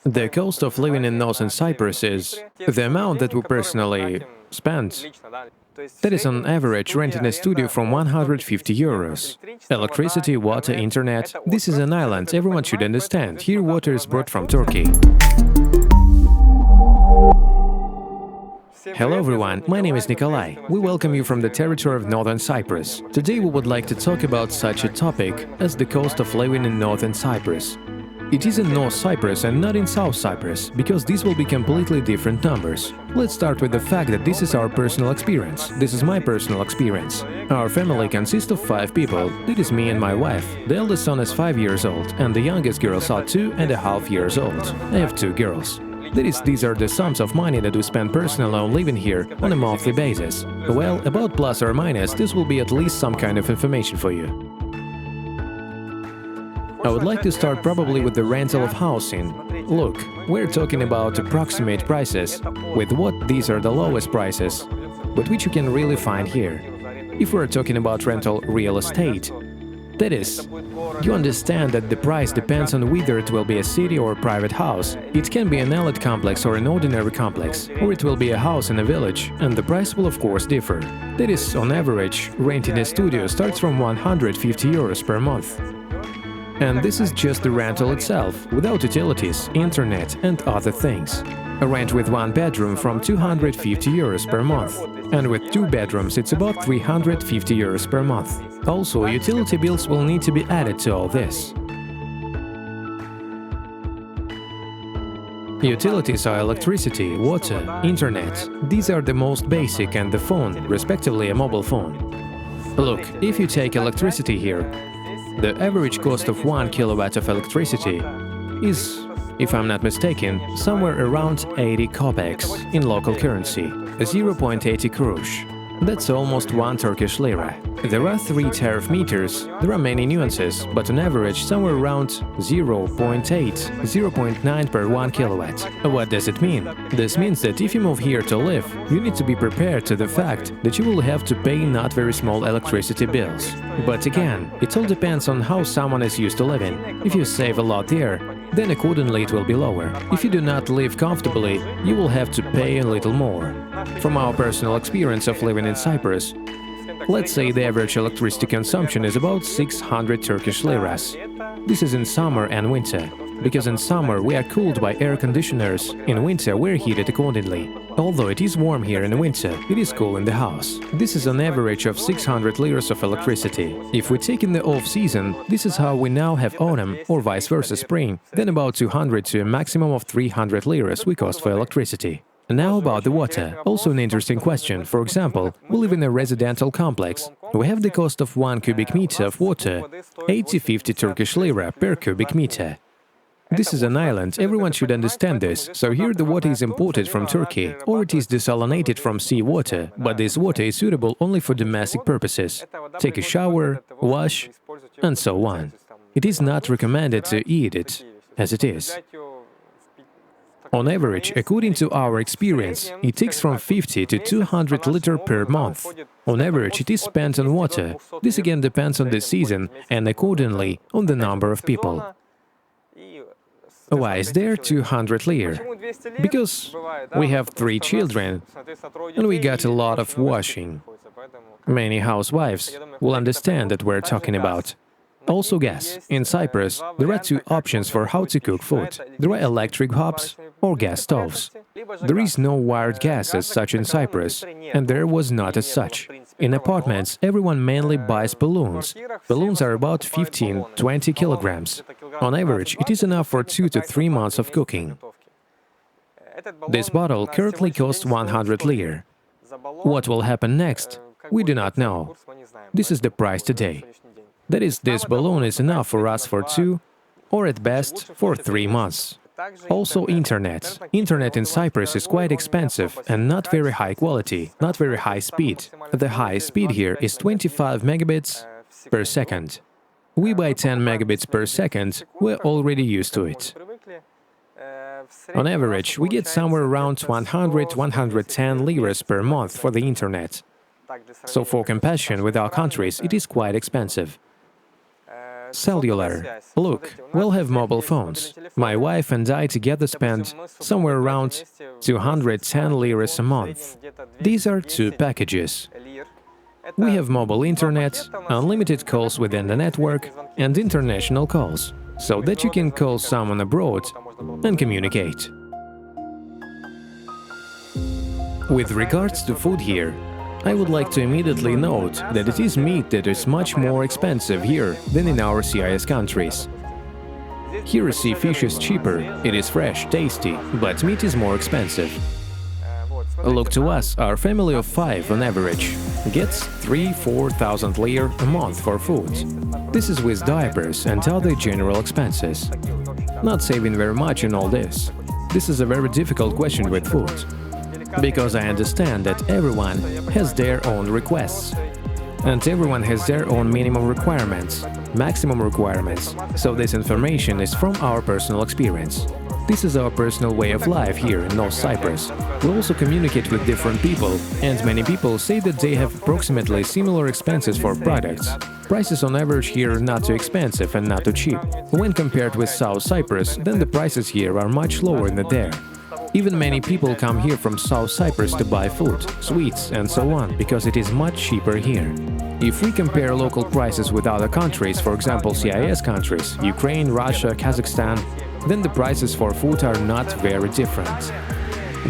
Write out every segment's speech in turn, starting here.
The cost of living in Northern Cyprus is the amount that we personally spend. That is on average renting a studio from 150 euros. Electricity, water, internet. This is an island, everyone should understand. Here water is brought from Turkey. Hello everyone, my name is Nikolai. We welcome you from the territory of Northern Cyprus. Today we would like to talk about such a topic as the cost of living in Northern Cyprus. It is in North Cyprus and not in South Cyprus, because these will be completely different numbers. Let's start with the fact that this is our personal experience. This is my personal experience. Our family consists of 5 people. That is me and my wife. The eldest son is 5 years old, and the youngest girls are 2.5 years old. I have 2 girls. That is, these are the sums of money that we spend personally on living here on a monthly basis. Well, about plus or minus, this will be at least some kind of information for you. I would like to start probably with the rental of housing. Look, we're talking about approximate prices, with what these are the lowest prices, but which you can really find here. If we're talking about rental real estate, that is, you understand that the price depends on whether it will be a city or a private house. It can be an elite complex or an ordinary complex, or it will be a house in a village, and the price will of course differ. That is, on average, renting a studio starts from 150 euros per month. And this is just the rental itself, without utilities, internet and other things. A rent with 1 bedroom from 250 euros per month, and with 2 bedrooms it's about 350 euros per month. Also, utility bills will need to be added to all this. Utilities are electricity, water, internet. These are the most basic, and the phone, respectively a mobile phone. Look, if you take electricity here, the average cost of 1 kilowatt of electricity is, if I'm not mistaken, somewhere around 80 kopecks in local currency, 0.80 kurush. That's almost 1 Turkish lira. There are 3 tariff meters, there are many nuances, but on average somewhere around 0.8, 0.9 per 1 kilowatt. What does it mean? This means that if you move here to live, you need to be prepared to the fact that you will have to pay not very small electricity bills. But again, it all depends on how someone is used to living. If you save a lot there, then accordingly it will be lower. If you do not live comfortably, you will have to pay a little more. From our personal experience of living in Cyprus, let's say the average electricity consumption is about 600 Turkish liras. This is in summer and winter, because in summer we are cooled by air conditioners, in winter we're heated accordingly. Although it is warm here in winter, it is cool in the house. This is an average of 600 liras of electricity. If we take in the off-season, this is how we now have autumn, or vice versa spring, then about 200 to a maximum of 300 liras we cost for electricity. Now about the water. Also an interesting question. For example, we live in a residential complex. We have the cost of 1 cubic meter of water, 80-50 Turkish lira per cubic meter. This is an island, everyone should understand this. So here the water is imported from Turkey, or it is desalinated from sea water, but this water is suitable only for domestic purposes. Take a shower, wash, and so on. It is not recommended to eat it as it is. On average, according to our experience, it takes from 50 to 200 liters per month. On average, it is spent on water. This again depends on the season and accordingly on the number of people. Why is there 200 lira? Because we have 3 children and we got a lot of washing. Many housewives will understand that we're talking about. Also gas. In Cyprus, there are 2 options for how to cook food. There are electric hobs or gas stoves. There is no wired gas as such in Cyprus, and there was not as such. In apartments, everyone mainly buys balloons. Balloons are about 15-20 kilograms. On average, it is enough for 2 to 3 months of cooking. This bottle currently costs 100 lira. What will happen next? We do not know. This is the price today. That is, this balloon is enough for us for 2, or at best, for 3 months. Also internet. Internet in Cyprus is quite expensive and not very high quality, not very high speed. The highest speed here is 25 megabits per second. We buy 10 megabits per second, we're already used to it. On average, we get somewhere around 100-110 liras per month for the internet. So for comparison with our countries, it is quite expensive. cellular. Look, we'll have mobile phones. My wife and I together spend somewhere around 210 liras a month. These are 2 packages. We have mobile internet, unlimited calls within the network, and international calls, so that you can call someone abroad and communicate. With regards to food here, I would like to immediately note that it is meat that is much more expensive here than in our CIS countries. Here sea fish is cheaper, it is fresh, tasty, but meat is more expensive. Look to us, our family of 5 on average gets 3–4,000 lire a month for food. This is with diapers and other general expenses. Not saving very much in all this. This is a very difficult question with food. Because I understand that everyone has their own requests. And everyone has their own minimum requirements, maximum requirements, so this information is from our personal experience. This is our personal way of life here in North Cyprus. We also communicate with different people, and many people say that they have approximately similar expenses for products. Prices on average here are not too expensive and not too cheap. When compared with South Cyprus, then the prices here are much lower than there. Even many people come here from South Cyprus to buy food, sweets and so on, because it is much cheaper here. If we compare local prices with other countries, for example CIS countries, Ukraine, Russia, Kazakhstan, then the prices for food are not very different.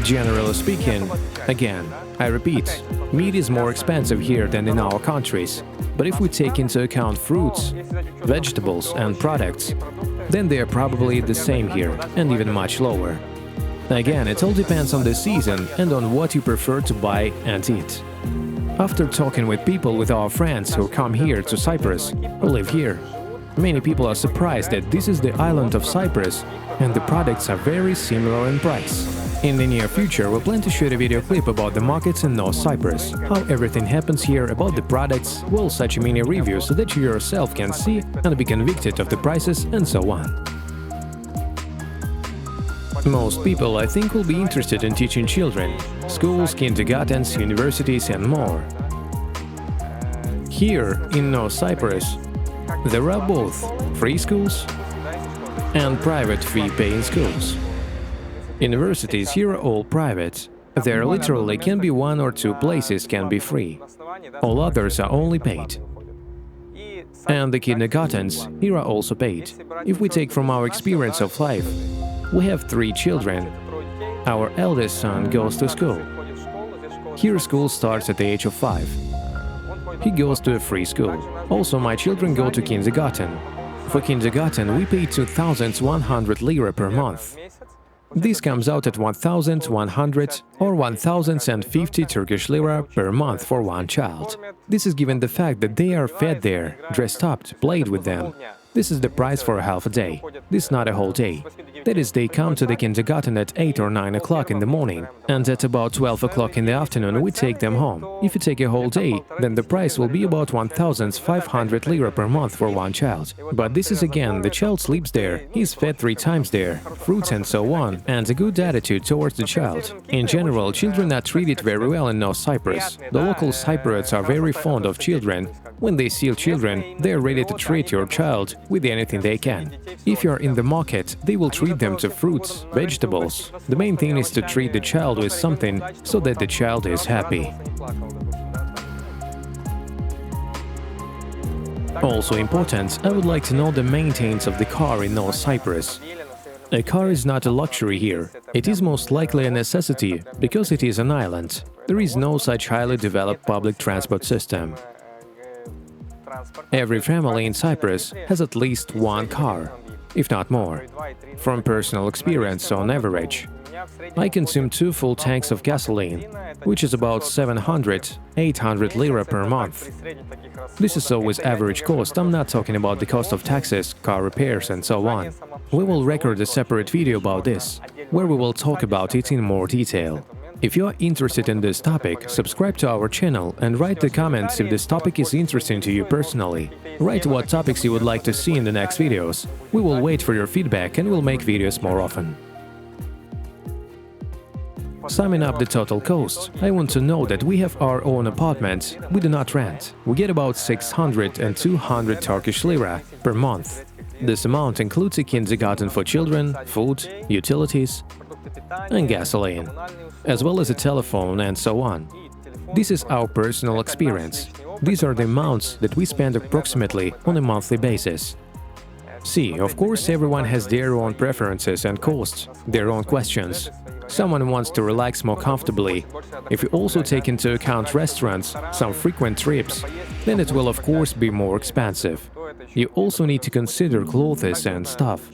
Generally speaking, again, I repeat, meat is more expensive here than in our countries, but if we take into account fruits, vegetables and products, then they are probably the same here and even much lower. Again, it all depends on the season and on what you prefer to buy and eat. After talking with people, with our friends who come here to Cyprus, who live here, many people are surprised that this is the island of Cyprus and the products are very similar in price. In the near future, we plan to shoot a video clip about the markets in North Cyprus, how everything happens here, about the products, well, such a mini review so that you yourself can see and be convicted of the prices and so on. Most people, I think, will be interested in teaching children, schools, kindergartens, universities and more. Here, in North Cyprus, there are both free schools and private fee-paying schools. Universities here are all private. There literally can be 1 or 2 places can be free. All others are only paid. And the kindergartens here are also paid. If we take from our experience of life, we have 3 children. Our eldest son goes to school. Here school starts at the age of 5. He goes to a free school. Also, my children go to kindergarten. For kindergarten, we pay 2,100 lira per month. This comes out at 1,100 or 1,050 Turkish lira per month for one child. This is given the fact that they are fed there, dressed up, played with them. This is the price for a half a day. This is not a whole day. That is, they come to the kindergarten at 8 or 9 o'clock in the morning, and at about 12 o'clock in the afternoon we take them home. If you take a whole day, then the price will be about 1,500 lira per month for one child. But this is again, the child sleeps there, he's fed 3 times there, fruits and so on, and a good attitude towards the child. In general, children are treated very well in North Cyprus. The local Cypriots are very fond of children. When they see children, they are ready to treat your child with anything they can. If you are in the market, they will treat them to fruits, vegetables. The main thing is to treat the child with something so that the child is happy. Also important, I would like to know the maintenance of the car in North Cyprus. A car is not a luxury here. It is most likely a necessity, because it is an island. There is no such highly developed public transport system. Every family in Cyprus has at least 1 car, if not more. From personal experience, on average, I consume 2 full tanks of gasoline, which is about 700–800 lira per month. This is always average cost, I'm not talking about the cost of taxes, car repairs and so on. We will record a separate video about this, where we will talk about it in more detail. If you are interested in this topic, subscribe to our channel and write the comments if this topic is interesting to you personally. Write what topics you would like to see in the next videos. We will wait for your feedback and will make videos more often. Summing up the total cost, I want to know that we have our own apartment, we do not rent. We get about 600 and 200 Turkish lira per month. This amount includes a kindergarten for children, food, utilities, and gasoline, as well as a telephone and so on. This is our personal experience. These are the amounts that we spend approximately on a monthly basis. See, of course, everyone has their own preferences and costs, their own questions. Someone wants to relax more comfortably. If you also take into account restaurants, some frequent trips, then it will of course be more expensive. You also need to consider clothes and stuff.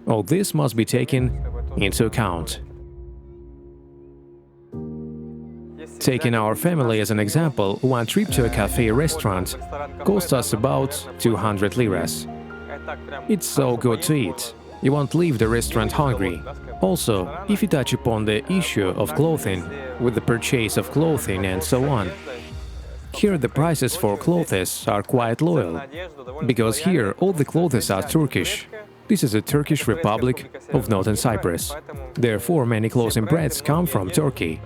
All this must be taken into account. Taking our family as an example, one trip to a cafe restaurant cost us about 200 liras. It's so good to eat. You won't leave the restaurant hungry. Also, if you touch upon the issue of clothing, with the purchase of clothing and so on, here the prices for clothes are quite loyal, because here all the clothes are Turkish. This is a Turkish Republic of Northern Cyprus. Therefore, many clothing brands come from Turkey.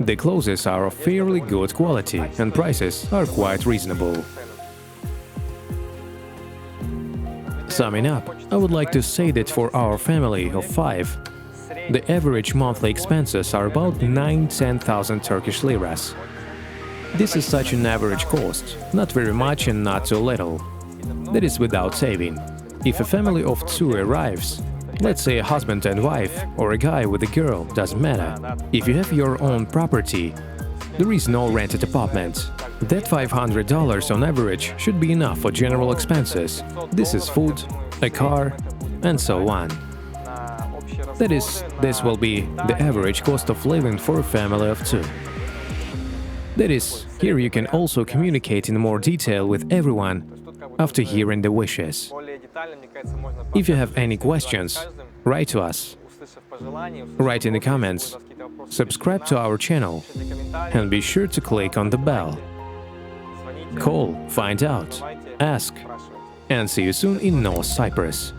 The clothes are of fairly good quality and prices are quite reasonable. Summing up, I would like to say that for our family of 5, the average monthly expenses are about 9–10,000 Turkish liras. This is such an average cost, not very much and not too little. That is without saving. If a family of 2 arrives, let's say a husband and wife, or a guy with a girl, doesn't matter. If you have your own property, there is no rented apartment. That $500 on average should be enough for general expenses. This is food, a car, and so on. That is, this will be the average cost of living for a family of 2. That is, here you can also communicate in more detail with everyone after hearing the wishes. If you have any questions, write to us. Write in the comments, subscribe to our channel, and be sure to click on the bell. Call, find out, ask, and see you soon in North Cyprus.